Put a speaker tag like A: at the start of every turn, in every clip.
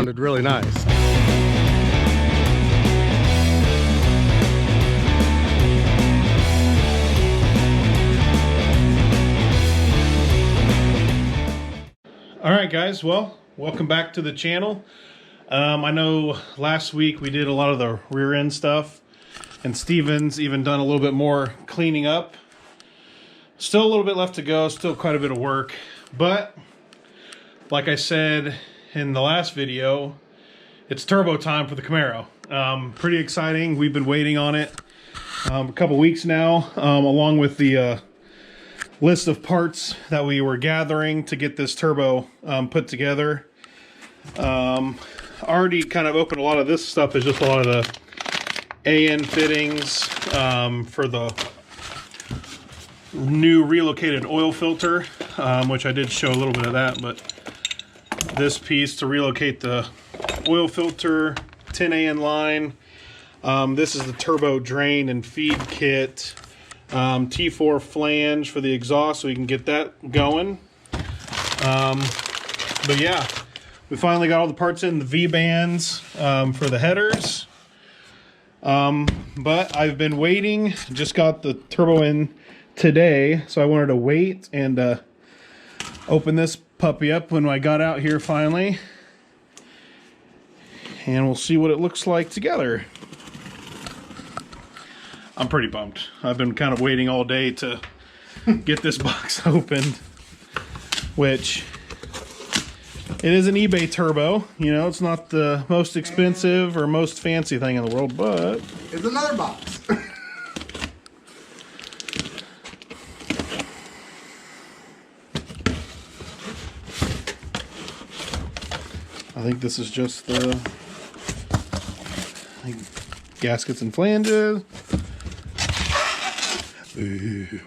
A: sounded really nice. All right, guys, well, welcome back to the channel. I know last week we did a lot of the rear end stuff, and Steven's even done a little bit more cleaning up. Still a little bit left to go, still quite a bit of work, but like I said in the last video, it's turbo time for the Camaro. Pretty exciting. We've been waiting on it a couple weeks now, along with the list of parts that we were gathering to get this turbo put together. Already kind of opened a lot of this stuff. Is just a lot of the AN fittings for the new relocated oil filter, which I did show a little bit of that, but this piece to relocate the oil filter, 10 AN line. This is the turbo drain and feed kit. T4 flange for the exhaust so we can get that going. But yeah, we finally got all the parts in, the V-bands for the headers. But I've been waiting, just got the turbo in today, so I wanted to wait and open this puppy up when I got out here finally. And we'll see what it looks like together. I'm pretty pumped. I've been kind of waiting all day to get this box opened, which it is an eBay turbo. You know, it's not the most expensive or most fancy thing in the world, but
B: it's another box.
A: I think this is just the gaskets and flanges. Ooh.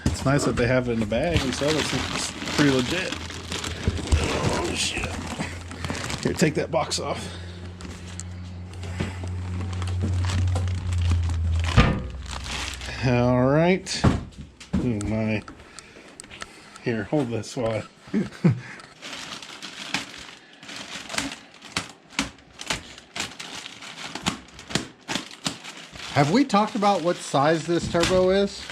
A: It's nice that they have it in the bag. We saw this. It's pretty legit. Oh shit! Here, take that box off. All right. Oh my. Here, hold this while I...
B: Have we talked about what size this turbo is?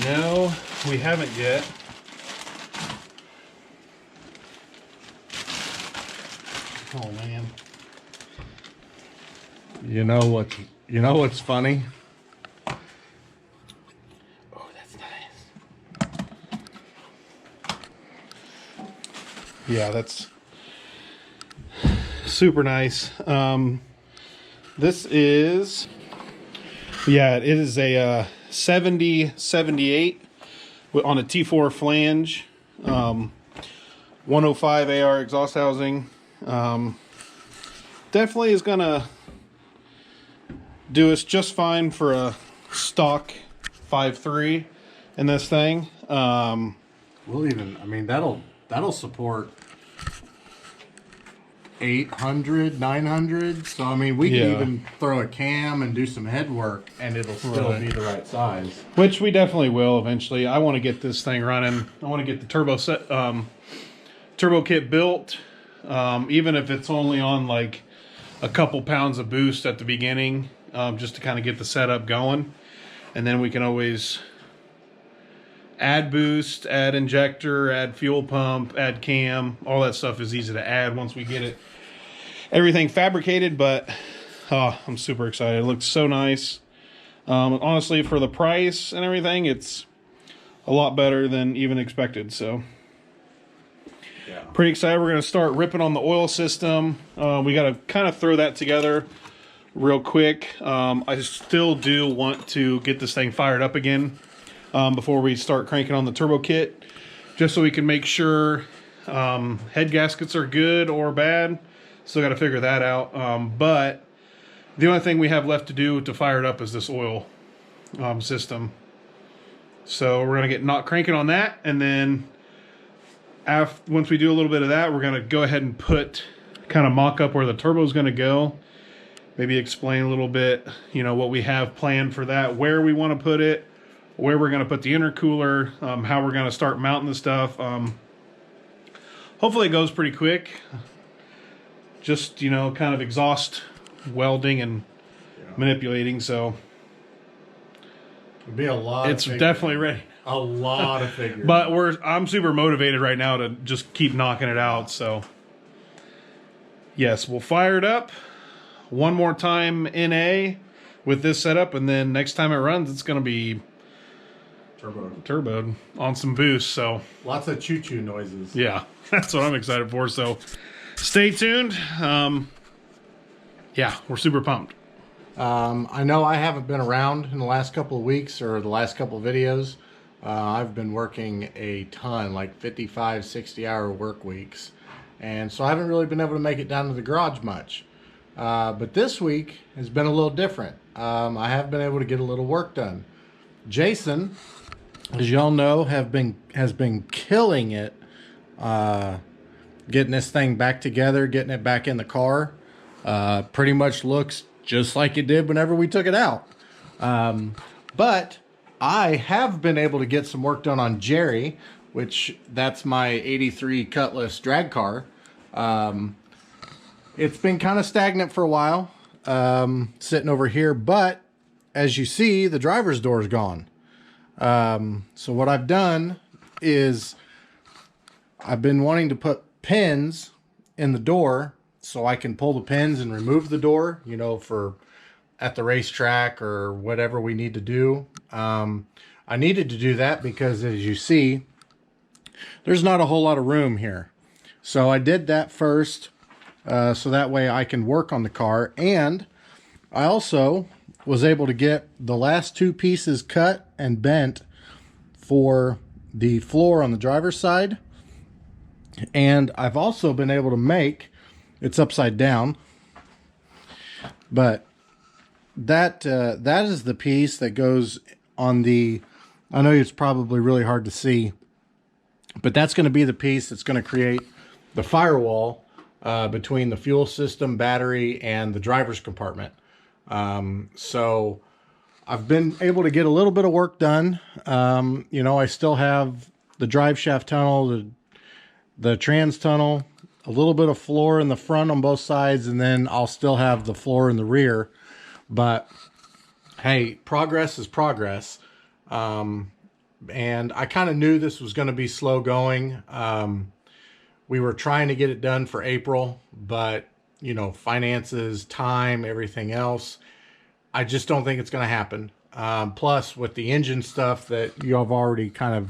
A: No, we haven't yet. Oh man.
C: You know what's funny?
A: Oh, that's nice. Yeah, that's super nice. This is, yeah, it is a 70-78 on a T4 flange, 105 AR exhaust housing. Definitely is gonna do us just fine for a stock 5.3 in this thing.
C: We'll even, I mean, that'll support 800, 900. So I mean, we can even throw a cam and do some head work, and it'll still be the right size.
A: Which we definitely will eventually. I want to get this thing running. I want to get the turbo kit built, even if it's only on like a couple pounds of boost at the beginning, just to kind of get the setup going, and then we can always add boost, add injector, add fuel pump, add cam. All that stuff is easy to add once we get it everything fabricated. But oh, I'm super excited. It looks so nice. Honestly, for the price and everything, it's a lot better than even expected. So yeah, pretty excited. We're going to start ripping on the oil system. We got to kind of throw that together real quick. I still do want to get this thing fired up again before we start cranking on the turbo kit, just so we can make sure head gaskets are good or bad. Still got to figure that out. But the only thing we have left to do to fire it up is this oil system. So we're going to get cranking on that, and then once we do a little bit of that, we're going to go ahead and kind of mock up where the turbo is going to go. Maybe explain a little bit, you know, what we have planned for that, where we want to put it, where we're going to put the intercooler, how we're going to start mounting the stuff. Hopefully it goes pretty quick. Just, you know, kind of exhaust welding and manipulating, so
C: It'd be a lot.
A: it's definitely ready.
C: A lot of figures.
A: But I'm super motivated right now to just keep knocking it out. So yes, we'll fire it up one more time in A with this setup, and then next time it runs, it's going to be turboed on some boost. So
C: lots of choo-choo noises.
A: yeah, that's what I'm excited for. So stay tuned. Yeah, we're super pumped.
C: I know I haven't been around in the last couple of weeks or the last couple of videos. I've been working a ton, like 55, 60-hour work weeks. And so I haven't really been able to make it down to the garage much. But this week has been a little different. I have been able to get a little work done. Jason, as y'all know, has been killing it, getting this thing back together, getting it back in the car. Pretty much looks just like it did whenever we took it out. But I have been able to get some work done on Jerry, which that's my 83 Cutlass drag car. It's been kind of stagnant for a while, sitting over here, but as you see, the driver's door is gone. So what I've done is I've been wanting to put pins in the door so I can pull the pins and remove the door, you know, for at the racetrack or whatever we need to do. I needed to do that because, as you see, there's not a whole lot of room here. So I did that first, so that way I can work on the car. And I also was able to get the last two pieces cut and bent for the floor on the driver's side. And I've also been able to make, it's upside down, but that is the piece that goes on the, I know it's probably really hard to see, but that's going to be the piece that's going to create the firewall between the fuel system, battery, and the driver's compartment. So I've been able to get a little bit of work done. You know, I still have the drive shaft tunnel, the trans tunnel, a little bit of floor in the front on both sides, and then I'll still have the floor in the rear. But hey, progress is progress. And I kind of knew this was going to be slow going. We were trying to get it done for April, but you know, finances, time, everything else, I just don't think it's going to happen. Plus with the engine stuff that you have already kind of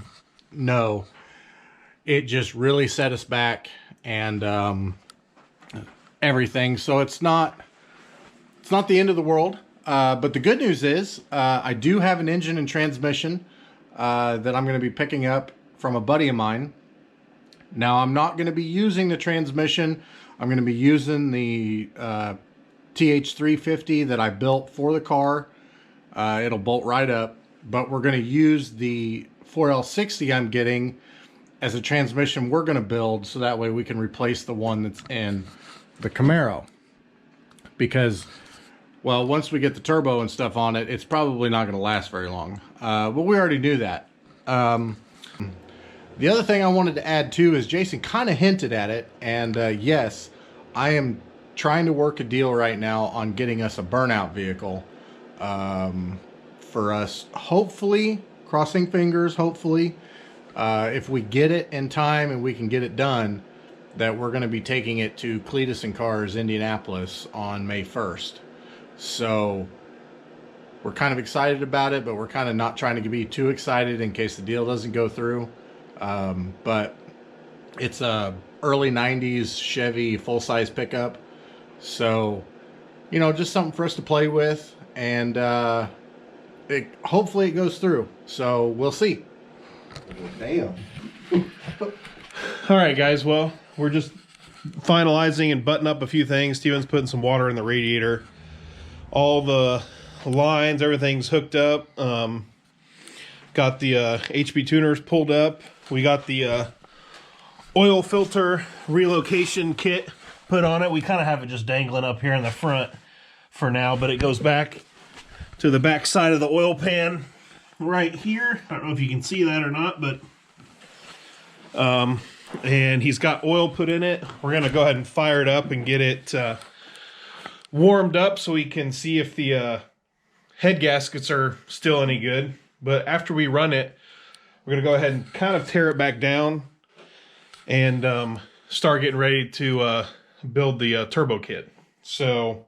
C: know, it just really set us back and everything. So it's not the end of the world. But the good news is I do have an engine and transmission that I'm going to be picking up from a buddy of mine. Now, I'm not going to be using the transmission. I'm going to be using the TH350 that I built for the car. It'll bolt right up. But we're going to use the 4L60 I'm getting as a transmission we're going to build, so that way we can replace the one that's in the Camaro. Because, well, once we get the turbo and stuff on it, it's probably not going to last very long. But we already knew that. The other thing I wanted to add too is Jason kind of hinted at it. And yes, I am trying to work a deal right now on getting us a burnout vehicle for us. Hopefully, crossing fingers, hopefully, if we get it in time and we can get it done, that we're going to be taking it to Cletus and Cars, Indianapolis on May 1st. So we're kind of excited about it, but we're kind of not trying to be too excited in case the deal doesn't go through. But it's a early 90s Chevy full-size pickup. So, you know, just something for us to play with. And hopefully it goes through. So we'll see.
B: Damn.
A: All right, guys. Well, we're just finalizing and butting up a few things. Steven's putting some water in the radiator. All the lines, everything's hooked up. Got the HP tuners pulled up. We got the oil filter relocation kit put on it. We kind of have it just dangling up here in the front for now, but it goes back to the back side of the oil pan. right here. I don't know if you can see that or not, but and he's got oil put in it. We're gonna go ahead and fire it up and get it warmed up so we can see if the head gaskets are still any good. But after we run it, we're gonna go ahead and kind of tear it back down and start getting ready to build the turbo kit. So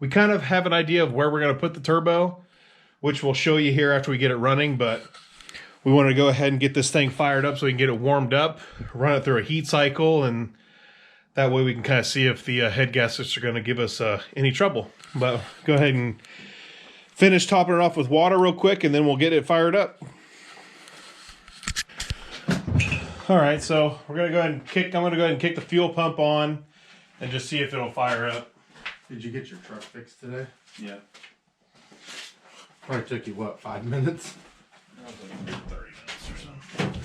A: we kind of have an idea of where we're gonna put the turbo, which we'll show you here after we get it running, but we want to go ahead and get this thing fired up so we can get it warmed up, run it through a heat cycle, and that way we can kind of see if the head gaskets are going to give us any trouble. But go ahead and finish topping it off with water real quick, and then we'll get it fired up. All right, so we're going to go ahead and kick. I'm going to go ahead and kick the fuel pump on and just see if it'll fire up.
C: Did you get your truck fixed today?
A: Yeah.
C: Probably took you, what, 5 minutes?
A: That was like a good 30 minutes or something.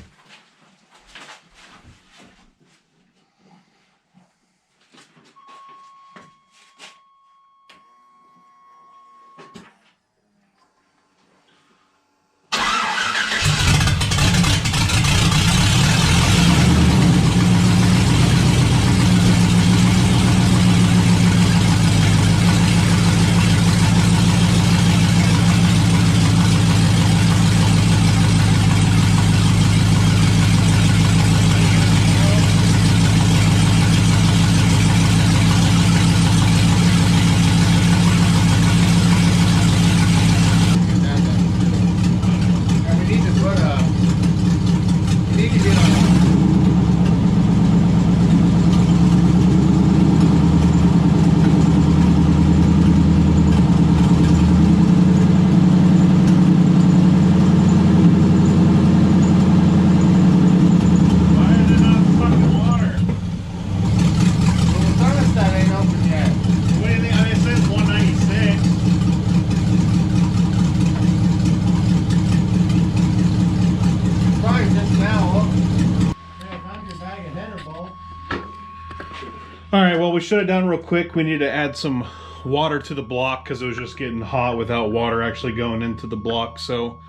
A: All right, well, we shut it down real quick. We need to add some water to the block because it was just getting hot without water actually going into the block. So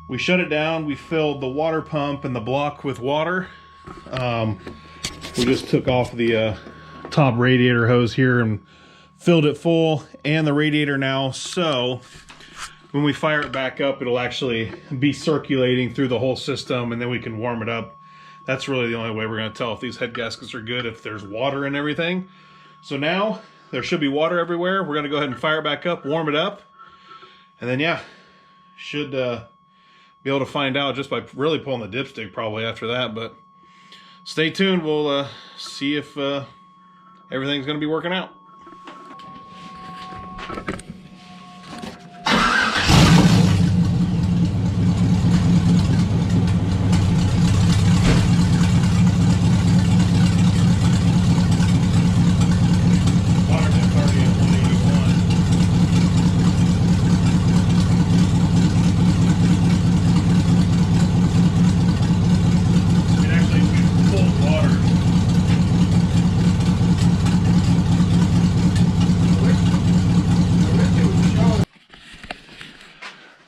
A: we shut it down. We filled the water pump and the block with water. We just took off the top radiator hose here and filled it full and the radiator now. So when we fire it back up, it'll actually be circulating through the whole system, and then we can warm it up. That's really the only way we're going to tell if these head gaskets are good, if there's water and everything. So now there should be water everywhere. We're going to go ahead and fire it back up, warm it up, and then yeah, should be able to find out just by really pulling the dipstick probably after that. But stay tuned. We'll see if everything's going to be working out.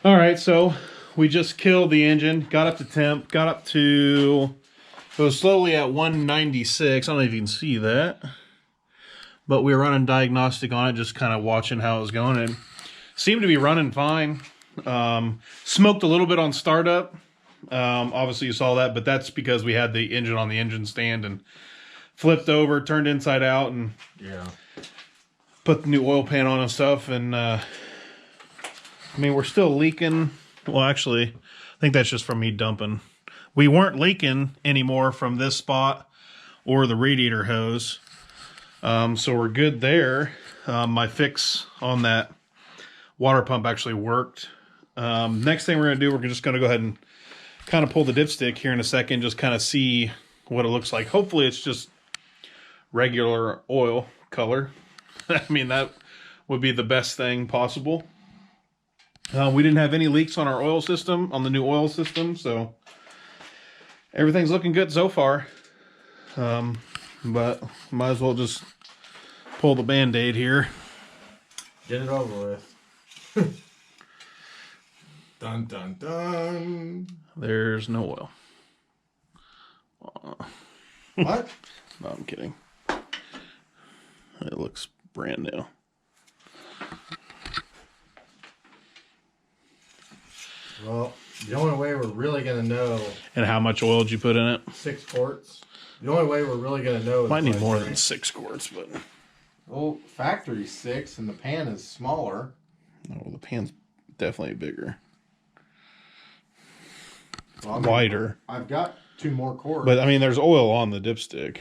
A: All right, so we just killed the engine, got up to temp, got up to, it was slowly at 196. I don't know if you can see that, but we were running diagnostic on it, just kind of watching how it was going, and seemed to be running fine. Smoked a little bit on startup. Obviously you saw that, but that's because we had the engine on the engine stand and flipped over, turned inside out, and
C: yeah,
A: put the new oil pan on and stuff. And I mean, we're still leaking. Well, actually, I think that's just from me dumping. We weren't leaking anymore from this spot or the radiator hose. So we're good there. My fix on that water pump actually worked. Next thing we're going to do, we're just going to go ahead and kind of pull the dipstick here in a second, just kind of see what it looks like. Hopefully it's just regular oil color. I mean, that would be the best thing possible. We didn't have any leaks on our oil system, on the new oil system, so everything's looking good so far. But might as well just pull the Band-Aid here.
C: Get it over with. Dun, dun, dun.
A: There's no oil.
C: What?
A: No, I'm kidding. It looks brand new.
C: Well, the only way we're really going to know...
A: And how much oil did you put in it?
C: 6 quarts. The only way we're really going to know is...
A: Might need more than 6 quarts, but...
C: Well, factory 6, and the pan is smaller.
A: No, the pan's definitely bigger.
C: Well, I mean,
A: wider.
C: I've got 2 more quarts.
A: But, I mean, there's oil on the dipstick.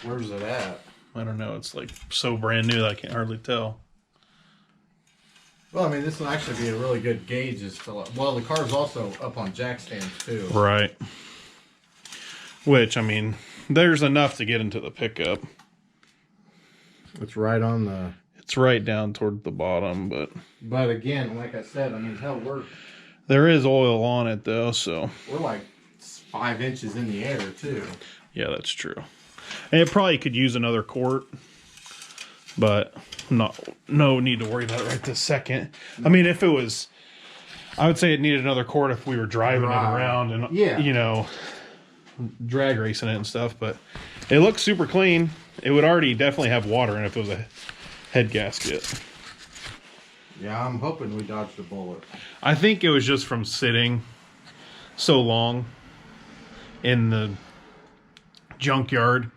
C: Where's it at?
A: I don't know. It's like so brand new that I can't hardly tell.
C: Well, I mean, this will actually be a really good gauge as to... Well, the car's also up on jack stands, too.
A: Right. Which, I mean, there's enough to get into the pickup.
C: It's right on the...
A: It's right down toward the bottom, but...
C: But again, like I said, I mean, hell,
A: there is oil on it, though, so...
C: We're like 5 inches in the air, too.
A: Yeah, that's true. And it probably could use another quart, but no need to worry about it right this second. I mean, if it was... I would say it needed another quart if we were driving it around and, you know, drag racing it and stuff, but it looks super clean. It would already definitely have water in it if it was a head gasket.
C: Yeah, I'm hoping we dodged a bullet.
A: I think it was just from sitting so long in the junkyard.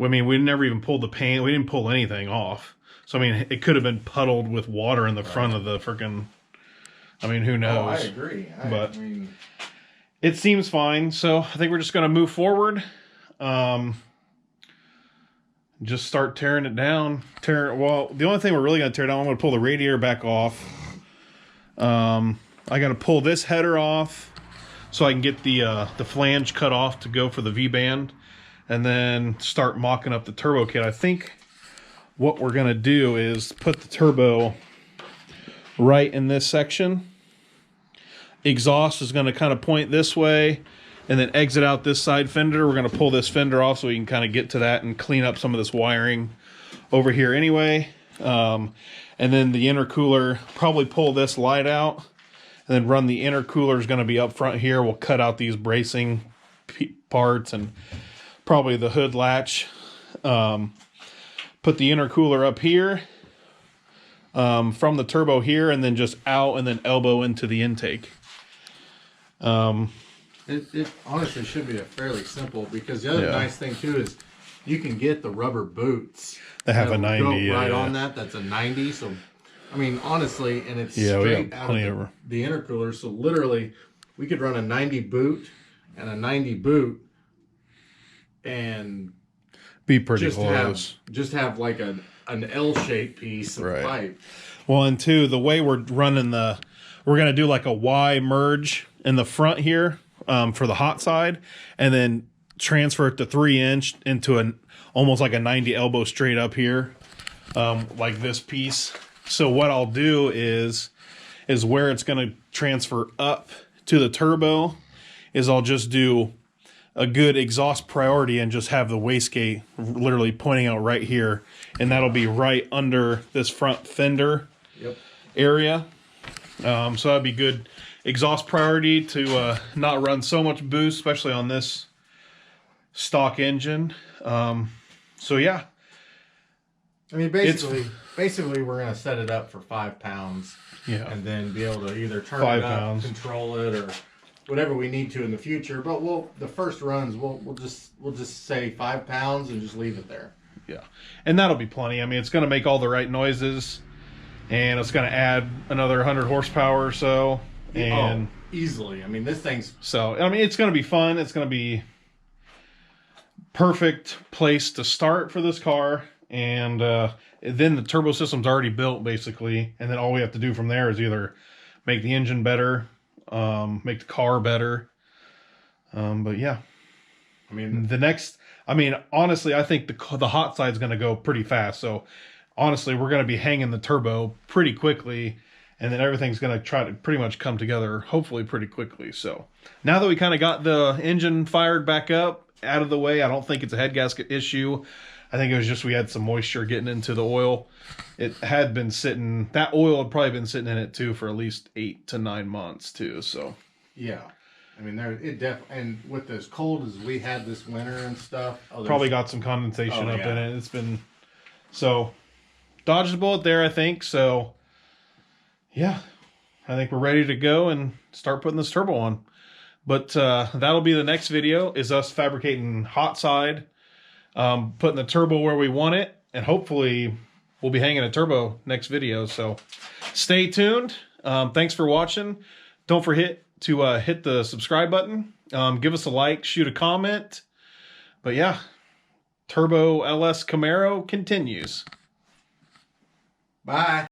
A: I mean, we never even pulled the paint. We didn't pull anything off. So, I mean, it could have been puddled with water in the front of the freaking... I mean, who knows?
C: Oh, I agree. I mean...
A: It seems fine. So, I think we're just going to move forward. Just start tearing it down. Well, the only thing we're really going to tear down, I'm going to pull the radiator back off. I got to pull this header off so I can get the flange cut off to go for the V-band. And then start mocking up the turbo kit. I think what we're going to do is put the turbo right in this section. Exhaust is going to kind of point this way and then exit out this side fender. We're going to pull this fender off so we can kind of get to that and clean up some of this wiring over here anyway. And then the intercooler, probably pull this light out and then run the intercooler is going to be up front here. We'll cut out these bracing parts and probably the hood latch. Put the intercooler up here from the turbo here and then just out and then elbow into the intake.
C: It honestly should be a fairly simple, because the other nice thing too is you can get the rubber boots
A: that have a 90
C: go right on that. That's a 90. So I mean, honestly, and it's straight out of the intercooler. So literally, we could run a 90 boot and a 90 boot and
A: be pretty close.
C: Just have like an L-shaped piece of pipe.
A: Well, and two, the way we're running we're going to do like a Y merge in the front here for the hot side, and then transfer it to 3-inch into almost like a 90 elbow straight up here, like this piece. So what I'll do is where it's going to transfer up to the turbo is I'll just do a good exhaust priority and just have the wastegate literally pointing out right here, and that'll be right under this front fender area. So that'd be good exhaust priority to not run so much boost, especially on this stock engine. So yeah,
C: I mean, basically we're going to set it up for 5 pounds, and then be able to either turn it up, control it, or whatever we need to in the future. But the first runs we'll just say 5 pounds and just leave it there.
A: Yeah, and that'll be plenty. I mean, it's going to make all the right noises, and it's going to add another 100 horsepower or so. And
C: easily. I mean, this thing's...
A: So, I mean, it's going to be fun. It's going to be perfect place to start for this car. And then the turbo system's already built, basically. And then all we have to do from there is either make the engine better, make the car better. But yeah. I mean, honestly, I think the hot side's going to go pretty fast. So, honestly, we're going to be hanging the turbo pretty quickly. And then everything's going to try to pretty much come together, hopefully pretty quickly. So now that we kind of got the engine fired back up, out of the way, I don't think it's a head gasket issue. I think it was just we had some moisture getting into the oil. It had been sitting, that oil had probably been sitting in it too for at least 8 to 9 months too. So
C: yeah, I mean and with as cold as we had this winter and stuff,
A: probably got some condensation up
C: yeah.
A: in it. It's been, so dodged a bullet there, I think. So yeah, I think we're ready to go and start putting this turbo on. But that'll be the next video, is us fabricating hot side, putting the turbo where we want it, and hopefully we'll be hanging a turbo next video. So stay tuned. Thanks for watching. Don't forget to hit the subscribe button. Give us a like, shoot a comment. But yeah, Turbo LS Camaro continues.
C: Bye.